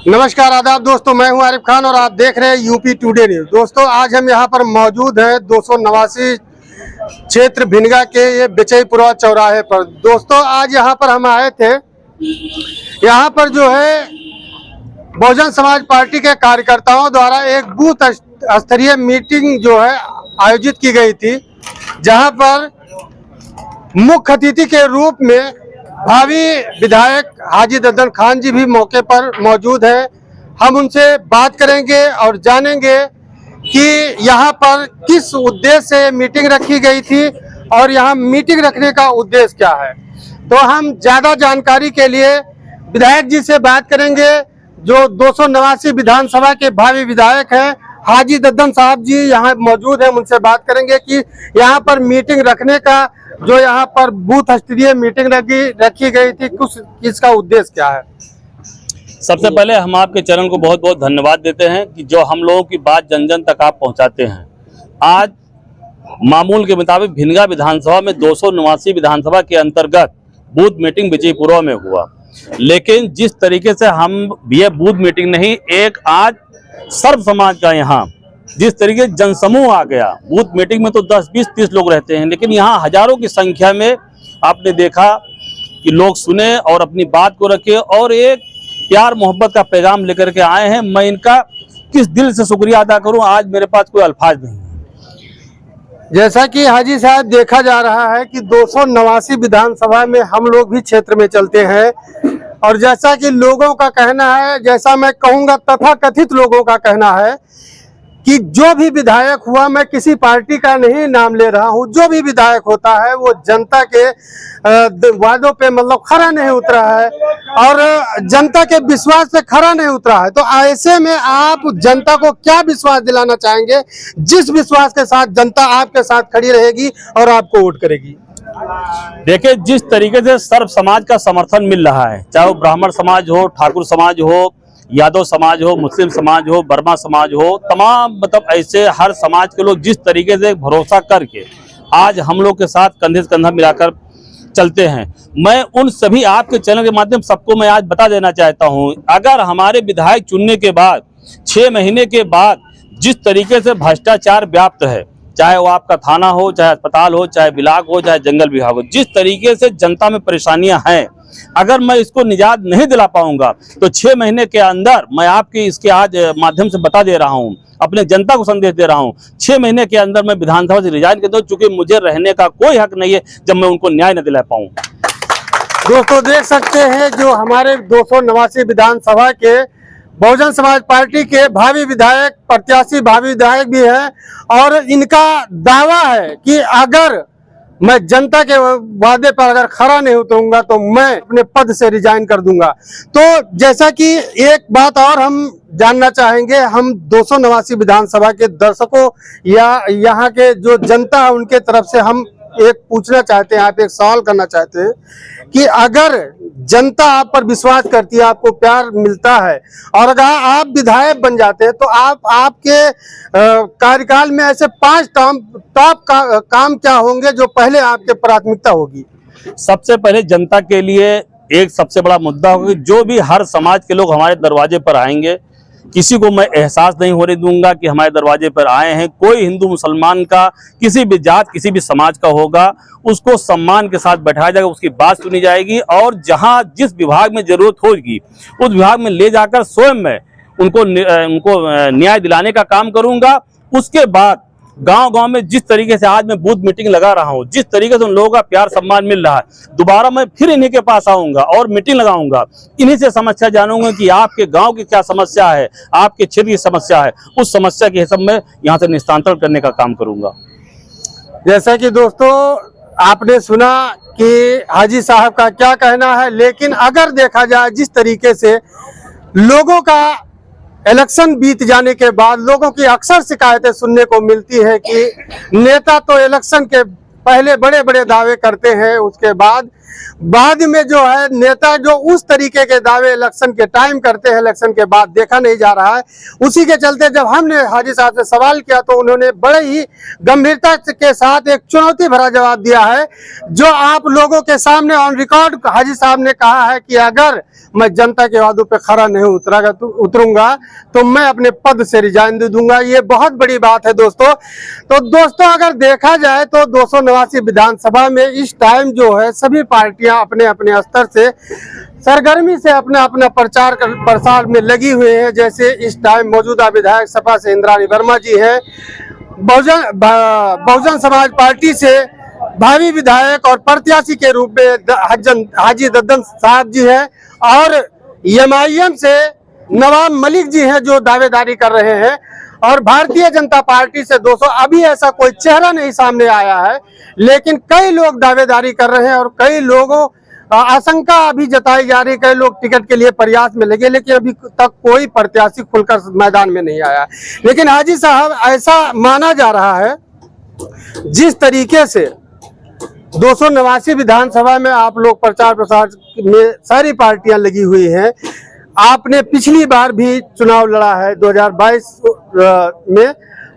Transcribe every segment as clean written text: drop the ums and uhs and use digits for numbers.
नमस्कार आदाब दोस्तों, मैं हूं आरिफ खान और आप देख रहे हैं यूपी टुडे न्यूज। दोस्तों आज हम यहां पर मौजूद हैं 289 क्षेत्र भिनगा के ये बिचईपुरा चौराहे पर। दोस्तों आज यहां पर हम आए थे। यहां पर जो है बहुजन समाज पार्टी के कार्यकर्ताओं द्वारा एक बूथ स्तरीय मीटिंग जो है आयोजित की गई थी, जहां पर मुख्य अतिथि के रूप में भावी विधायक हाजी दद्दन खान जी भी मौके पर मौजूद हैं। हम उनसे बात करेंगे और जानेंगे कि यहाँ पर किस उद्देश्य से मीटिंग रखी गई थी और यहाँ मीटिंग रखने का उद्देश्य क्या है। तो हम ज़्यादा जानकारी के लिए विधायक जी से बात करेंगे, जो 289 विधानसभा के भावी विधायक हैं। हाजी दद्दन साहब जी यहाँ मौजूद हैं, उनसे बात करेंगे कि यहाँ पर मीटिंग रखने का, जो यहाँ पर बूथ स्तरीय मीटिंग रखी गई थी, इसका उद्देश्य क्या है। सबसे पहले हम आपके चैनल को बहुत बहुत धन्यवाद देते हैं कि जो हम लोगों की बात जन जन तक आप पहुंचाते हैं। आज मामूल के मुताबिक भिनगा विधानसभा में 289 विधानसभा के अंतर्गत बूथ मीटिंग बिचईपुरा में हुआ, लेकिन जिस तरीके से हम ये बूथ मीटिंग नहीं, एक आज सर्व समाज का यहाँ जिस तरीके से जनसमूह आ गया। बूथ मीटिंग में तो 10, 20, 30 लोग रहते हैं, लेकिन यहाँ हजारों की संख्या में आपने देखा कि लोग सुने और अपनी बात को रखे और एक प्यार मोहब्बत का पैगाम लेकर के आए हैं। मैं इनका किस दिल से शुक्रिया अदा करूं, आज मेरे पास कोई अल्फाज नहीं है। जैसा कि हाजी साहब देखा जा रहा है कि 289 विधानसभा में हम लोग भी क्षेत्र में चलते हैं, और जैसा कि लोगों का कहना है, जैसा मैं कहूँगा तथाकथित लोगों का कहना है कि जो भी विधायक हुआ, मैं किसी पार्टी का नहीं नाम ले रहा हूं, जो भी विधायक होता है वो जनता के वादों पे मतलब खरा नहीं उतरा है और जनता के विश्वास पे खरा नहीं उतरा है। तो ऐसे में आप जनता को क्या विश्वास दिलाना चाहेंगे, जिस विश्वास के साथ जनता आपके साथ खड़ी रहेगी और आपको वोट करेगी। देखिए, जिस तरीके से सर्व समाज का समर्थन मिल रहा है, चाहे वो ब्राह्मण समाज हो, ठाकुर समाज हो, यादव समाज हो, मुस्लिम समाज हो, वर्मा समाज हो, तमाम मतलब ऐसे हर समाज के लोग जिस तरीके से भरोसा करके आज हम लोग के साथ कंधे से कंधा मिलाकर चलते हैं। मैं उन सभी आपके चैनल के माध्यम सबको मैं आज बता देना चाहता हूं, अगर हमारे विधायक चुनने के बाद 6 महीने के बाद जिस तरीके से भ्रष्टाचार व्याप्त है, चाहे वो आपका थाना हो, चाहे अस्पताल हो, चाहे ब्लॉक हो, चाहे जंगल विभाग हो, जिस तरीके से जनता में परेशानियां हैं, अगर मैं इसको निजात नहीं दिला पाऊंगा तो 6 महीने के अंदर मैं आपके इसके आज माध्यम से बता दे रहा हूं, अपने जनता को संदेश दे रहा हूं, 6 महीने के अंदर मैं विधानसभा से रिजाइन कर दूं, चूंकि मुझे रहने का कोई हक नहीं है जब मैं उनको न्याय न दिला पाऊं। दोस्तों देख सकते हैं जो हमारे 289 विधानसभा के बहुजन समाज पार्टी के भावी विधायक, प्रत्याशी भावी विधायक भी हैं, और इनका दावा है कि अगर मैं जनता के वादे पर अगर खरा नहीं उतरूंगा तो मैं अपने पद से रिजाइन कर दूंगा। तो जैसा कि एक बात और हम जानना चाहेंगे, हम 289 विधानसभा के दर्शकों या यहाँ के जो जनता है उनके तरफ से हम एक पूछना चाहते हैं, आप एक सवाल करना चाहते हैं कि अगर जनता आप पर विश्वास करती है, आपको प्यार मिलता है और अगर आप विधायक बन जाते हैं तो आपके कार्यकाल में ऐसे 5 टॉप काम क्या होंगे जो पहले आपके प्राथमिकता होगी। सबसे पहले जनता के लिए एक सबसे बड़ा मुद्दा होगा, जो भी हर समाज के लोग हमारे दरवाजे पर आएंगे, किसी को मैं एहसास नहीं होने दूंगा कि हमारे दरवाजे पर आए हैं। कोई हिंदू मुसलमान का, किसी भी जात, किसी भी समाज का होगा, उसको सम्मान के साथ बैठाया जाएगा, उसकी बात सुनी जाएगी और जहां जिस विभाग में जरूरत होगी उस विभाग में ले जाकर स्वयं मैं उनको न्याय दिलाने का काम करूंगा। उसके बाद गांव-गांव में जिस तरीके से आज मैं बूथ मीटिंग लगा रहा हूं, जिस तरीके से उन लोगों का प्यार सम्मान मिल रहा है, दोबारा मैं फिर इन्हीं के पास आऊंगा और मीटिंग लगाऊंगा, इन्हीं से समस्या जानूंगा कि आपके गांव की क्या समस्या है, आपके क्षेत्र की समस्या है, उस समस्या के हिसाब में यहां से निस्तारण करने का काम करूंगा। जैसा कि दोस्तों आपने सुना कि हाजी साहब का क्या कहना है, लेकिन अगर देखा जाए जिस तरीके से लोगों का इलेक्शन बीत जाने के बाद लोगों की अक्सर शिकायतें सुनने को मिलती है कि नेता तो इलेक्शन के पहले बड़े बड़े दावे करते हैं, उसके बाद बाद में जो है नेता जो उस तरीके के दावे इलेक्शन के टाइम करते हैं, इलेक्शन के बाद देखा नहीं जा रहा है। उसी के चलते जब हमने हाजी साहब से सवाल किया तो उन्होंने बड़े ही गंभीरता के साथ एक चुनौती भरा जवाब दिया है, जो आप लोगों के सामने ऑन रिकॉर्ड हाजी साहब ने कहा है कि अगर मैं जनता के वादों पे खरा नहीं उतरूंगा तो मैं अपने पद से रिजाइन दे दूंगा। ये बहुत बड़ी बात है दोस्तों। तो दोस्तों अगर देखा जाए तो 289 विधानसभा में इस टाइम जो है सभी पार्टियां अपने अपने स्तर से सरगर्मी से अपना अपना प्रचार प्रसार में लगी हुई है। जैसे इस टाइम मौजूदा विधायक सपा से इंद्राणी वर्मा जी है, बहुजन समाज पार्टी से भावी विधायक और प्रत्याशी के रूप में हाजी दद्दन साहब जी है, और एमआईएम से नवाब मलिक जी हैं जो दावेदारी कर रहे हैं, और भारतीय जनता पार्टी से दोस्तों अभी ऐसा कोई चेहरा नहीं सामने आया है, लेकिन कई लोग दावेदारी कर रहे हैं और कई लोगों आशंका अभी जताई जा रही है, कई लोग टिकट के लिए प्रयास में लगे, लेकिन अभी तक कोई प्रत्याशी खुलकर मैदान में नहीं आया। लेकिन हाजी साहब ऐसा माना जा रहा है जिस तरीके से 289 विधानसभा में आप लोग प्रचार प्रसार में सारी पार्टियां लगी हुई हैं। आपने पिछली बार भी चुनाव लड़ा है 2022 में,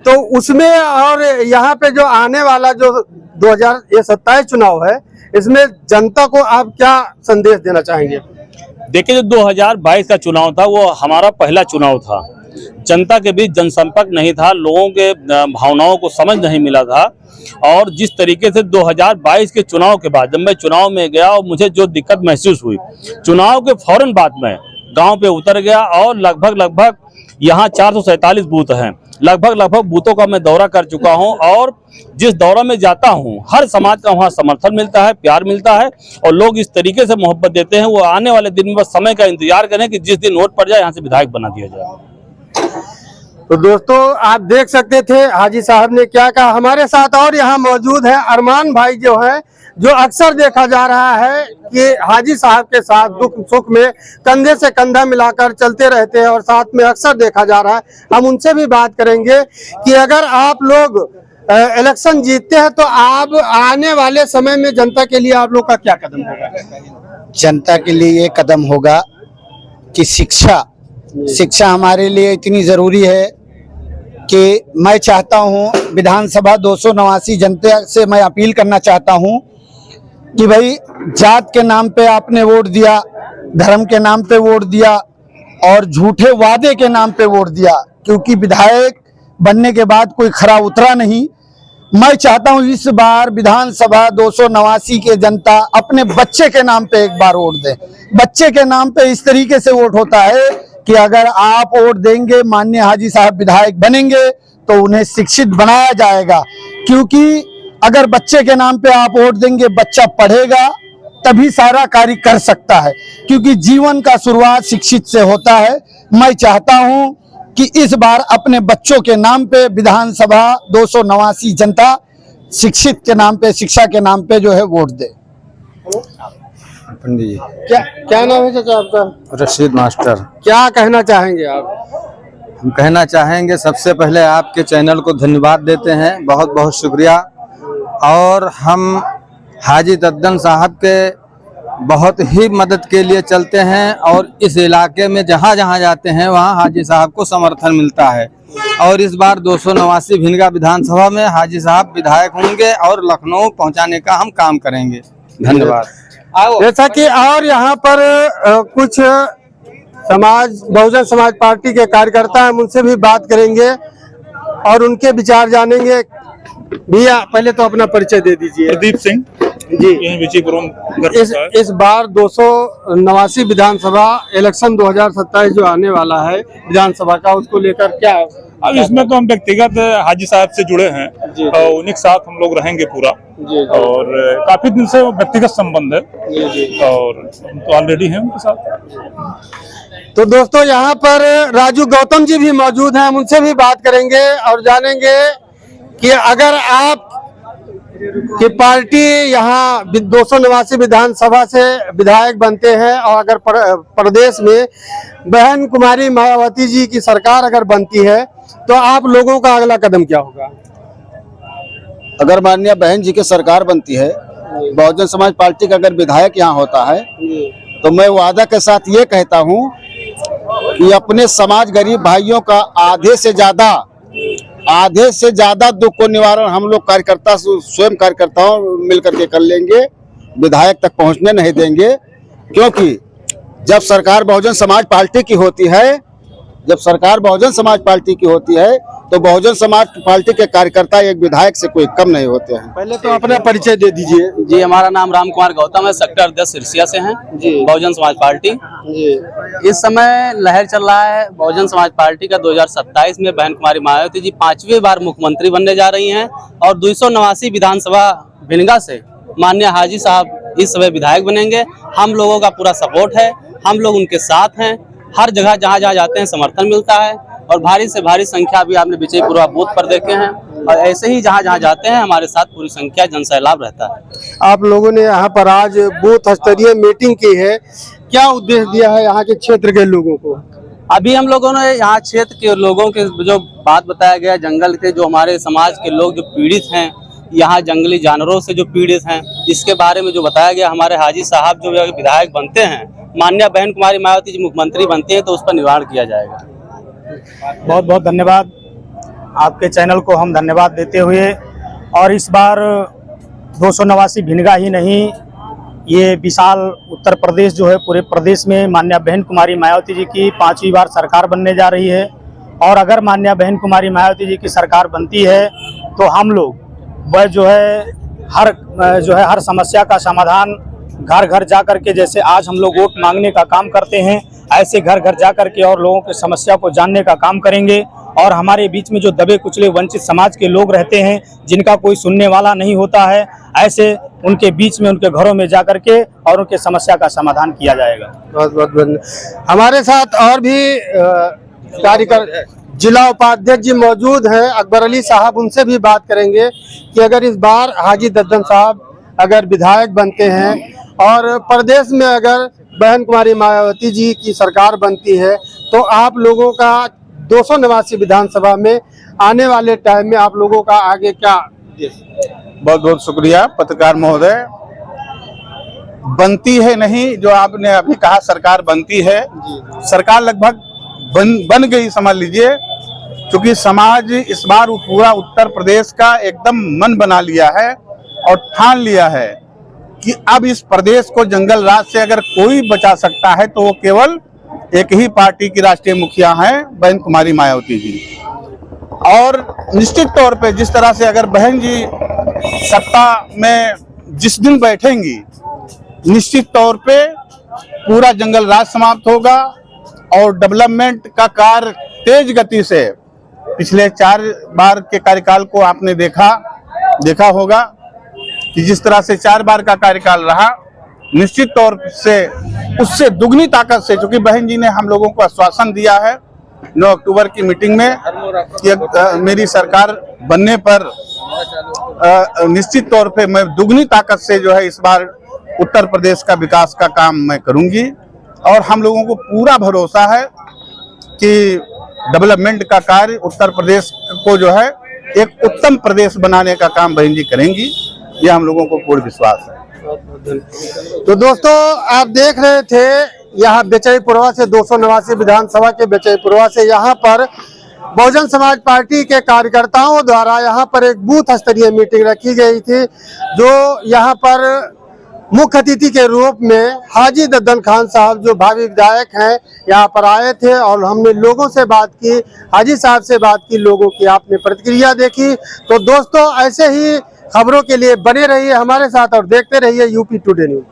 तो उसमें और यहाँ पे जो आने वाला जो 2027 चुनाव है, इसमें जनता को आप क्या संदेश देना चाहेंगे? देखिए, जो 2022 का चुनाव था वो हमारा पहला चुनाव था। जनता के बीच जनसंपर्क नहीं था, लोगों के भावनाओं को समझ नहीं मिला था। और जिस तरीके से 2022 के चुनाव के बाद जब मैं चुनाव में गया और मुझे जो दिक्कत महसूस हुई, चुनाव के फौरन बाद में गांव पे उतर गया और लगभग यहाँ 447 बूथ हैं, लगभग बूथों का मैं दौरा कर चुका हूं। और जिस दौरा में जाता हूं हर समाज का वहां समर्थन मिलता है, प्यार मिलता है, और लोग इस तरीके से मोहब्बत देते हैं। वो आने वाले दिन में बस समय का इंतजार करें कि जिस दिन वोट पड़ जाए यहाँ से विधायक बना दिया जाए। तो दोस्तों आप देख सकते थे हाजी साहब ने क्या कहा। हमारे साथ और यहाँ मौजूद है अरमान भाई जो है, जो अक्सर देखा जा रहा है कि हाजी साहब के साथ दुख सुख में कंधे से कंधा मिलाकर चलते रहते हैं, और साथ में अक्सर देखा जा रहा है। हम उनसे भी बात करेंगे कि अगर आप लोग इलेक्शन जीतते हैं तो आप आने वाले समय में जनता के लिए आप लोग का क्या कदम होगा? जनता के लिए ये कदम होगा कि शिक्षा हमारे लिए इतनी जरूरी है कि मैं चाहता हूं विधानसभा 289 जनता से मैं अपील करना चाहता हूं कि भाई जात के नाम पे आपने वोट दिया, धर्म के नाम पे वोट दिया और झूठे वादे के नाम पे वोट दिया, क्योंकि विधायक बनने के बाद कोई खरा उतरा नहीं। मैं चाहता हूं इस बार विधानसभा 289 के जनता अपने बच्चे के नाम पे एक बार वोट दे। बच्चे के नाम पे इस तरीके से वोट होता है कि अगर आप वोट देंगे, माननीय हाजी साहब विधायक बनेंगे तो उन्हें शिक्षित बनाया जाएगा, क्योंकि अगर बच्चे के नाम पे आप वोट देंगे, बच्चा पढ़ेगा तभी सारा कार्य कर सकता है, क्योंकि जीवन का शुरुआत शिक्षित से होता है। मैं चाहता हूं कि इस बार अपने बच्चों के नाम पे विधानसभा 289 जनता शिक्षित के नाम पे, शिक्षा के नाम पे जो है वोट दे। पंडित जी, क्या नाम है चाचा आपका? रशीद मास्टर। क्या कहना चाहेंगे आप? हम कहना चाहेंगे सबसे पहले आपके चैनल को धन्यवाद देते हैं, बहुत बहुत शुक्रिया। और हम हाजी दद्दन साहब के बहुत ही मदद के लिए चलते हैं, और इस इलाके में जहाँ जहाँ जाते हैं वहाँ हाजी साहब को समर्थन मिलता है। और इस बार 289 भिनगा विधानसभा में हाजी साहब विधायक होंगे और लखनऊ पहुँचाने का हम काम करेंगे। धन्यवाद। जैसा कि और यहाँ पर कुछ बहुजन समाज पार्टी के कार्यकर्ता हैं, उनसे भी बात करेंगे और उनके विचार जानेंगे। भैया पहले तो अपना परिचय दे दीजिए। प्रदीप सिंह जी। इस बार 289 विधानसभा इलेक्शन 2027 जो आने वाला है विधानसभा का, उसको लेकर क्या? अब इसमें तो हम व्यक्तिगत हाजी साहब से जुड़े हैं और उन्हीं के साथ हम लोग रहेंगे पूरा। जी। और काफी दिन से व्यक्तिगत संबंध है। जी। और हम तो ऑलरेडी हैं उनके साथ। तो दोस्तों यहाँ पर राजू गौतम जी भी मौजूद हैं, हम उनसे भी बात करेंगे और जानेंगे कि अगर आप की पार्टी यहाँ 289 विधानसभा से विधायक बनते हैं और अगर प्रदेश में बहन कुमारी मायावती जी की सरकार अगर बनती है तो आप लोगों का अगला कदम क्या होगा? अगर माननीय बहन जी की सरकार बनती है बहुजन समाज पार्टी का अगर विधायक यहाँ होता है तो मैं वादा के साथ ये कहता हूँ कि अपने समाज गरीब भाइयों का आधे से ज्यादा दुख को निवारण हम लोग कार्यकर्ता स्वयं कार्यकर्ताओं मिलकर के कर लेंगे। विधायक तक पहुंचने नहीं देंगे, क्योंकि जब सरकार बहुजन समाज पार्टी की होती है तो बहुजन समाज पार्टी के कार्यकर्ता एक विधायक से कोई कम नहीं होते हैं। पहले तो अपना परिचय दे दीजिए। जी, हमारा नाम राम कुमार गौतम है, सेक्टर अध्यक्ष सिरसिया से हैं जी, बहुजन समाज पार्टी जी। इस समय लहर चल रहा है बहुजन समाज पार्टी का। 2027 में बहन कुमारी मायावती जी 5वीं बार मुख्यमंत्री बनने जा रही हैं और 289 विधानसभा भिनगा से माननीय हाजी साहब इस समय विधायक बनेंगे। हम लोगों का पूरा सपोर्ट है, हम लोग उनके साथ हैं। हर जगह जहाँ जहाँ जाते हैं समर्थन मिलता है और भारी से भारी संख्या भी आपने विजयपुरा बूथ पर देखे हैं और ऐसे ही जहाँ जहाँ जाते हैं हमारे साथ पूरी संख्या जनसैलाब रहता है। आप लोगों ने यहाँ पर आज बूथ स्तरीय मीटिंग की है, क्या उद्देश्य दिया है यहाँ के क्षेत्र के लोगों को? अभी हम लोगों ने यहाँ क्षेत्र के लोगों के जो बात बताया गया, जंगल के जो हमारे समाज के लोग जो पीड़ित हैं, यहाँ जंगली जानवरों से जो पीड़ित हैं, इसके बारे में जो बताया गया, हमारे हाजी साहब जो विधायक बनते हैं, माननीय बहन कुमारी मायावती जी मुख्यमंत्री बनते हैं तो उस पर निवारण किया जाएगा। बहुत बहुत धन्यवाद आपके चैनल को हम धन्यवाद देते हुए। और इस बार 289 भिनगा ही नहीं, ये विशाल उत्तर प्रदेश जो है, पूरे प्रदेश में माननीय बहन कुमारी मायावती जी की 5वीं बार सरकार बनने जा रही है। और अगर माननीय बहन कुमारी मायावती जी की सरकार बनती है तो हम लोग वह जो है हर समस्या का समाधान घर घर जा करके, जैसे आज हम लोग वोट मांगने का काम करते हैं, ऐसे घर घर जा करके और लोगों की समस्या को जानने का काम करेंगे। और हमारे बीच में जो दबे कुचले वंचित समाज के लोग रहते हैं, जिनका कोई सुनने वाला नहीं होता है, ऐसे उनके बीच में, उनके घरों में जा करके और उनके समस्या का समाधान किया जाएगा। बहुत बहुत धन्यवाद। हमारे साथ और भी कार्यकर्ता जिला उपाध्यक्ष जी मौजूद हैं, अकबर अली साहब, उनसे भी बात करेंगे कि अगर इस बार हाजी दद्दन साहब अगर विधायक बनते हैं और प्रदेश में अगर बहन कुमारी मायावती जी की सरकार बनती है तो आप लोगों का 289 विधानसभा में आने वाले टाइम में आप लोगों का आगे क्या? बहुत बहुत शुक्रिया पत्रकार महोदय। बनती है नहीं, जो आपने अभी कहा सरकार बनती है, सरकार लगभग बन गई समझ लीजिए, क्योंकि समाज इस बार पूरा उत्तर प्रदेश का एकदम मन बना लिया है और ठान लिया है कि अब इस प्रदेश को जंगल राज से अगर कोई बचा सकता है तो वो केवल एक ही पार्टी की राष्ट्रीय मुखिया हैं, बहन कुमारी मायावती जी। और निश्चित तौर पे जिस तरह से अगर बहन जी सत्ता में जिस दिन बैठेंगी, निश्चित तौर पे पूरा जंगल राज समाप्त होगा और डेवलपमेंट का कार्य तेज गति से, पिछले 4 बार के कार्यकाल को आपने देखा होगा कि जिस तरह से 4 बार का कार्यकाल रहा, निश्चित तौर से उससे दुगनी ताकत से, क्योंकि बहन जी ने हम लोगों को आश्वासन दिया है 9 अक्टूबर की मीटिंग में कि मेरी सरकार बनने पर निश्चित तौर पे मैं दुगनी ताकत से जो है इस बार उत्तर प्रदेश का विकास का काम मैं करूंगी। और हम लोगों को पूरा भरोसा है कि डेवलपमेंट का कार्य उत्तर प्रदेश को जो है एक उत्तम प्रदेश बनाने का काम बहन जी करेंगी, ये हम लोगों को पूर्ण विश्वास है। तो दोस्तों, आप देख रहे थे यहाँ बेचैपुरवा से 289 विधानसभा के बेचैपुरवा से यहाँ पर बहुजन समाज पार्टी के कार्यकर्ताओं द्वारा यहाँ पर एक बूथ स्तरीय मीटिंग रखी गई थी, जो यहाँ पर मुख्य अतिथि के रूप में हाजी दद्दन खान साहब जो भावी विधायक हैं यहाँ पर आए थे और हमने लोगों से बात की, हाजी साहब से बात की, लोगों की आपने प्रतिक्रिया देखी। तो दोस्तों, ऐसे ही खबरों के लिए बने रहिए हमारे साथ और देखते रहिए यूपी टुडे न्यूज़।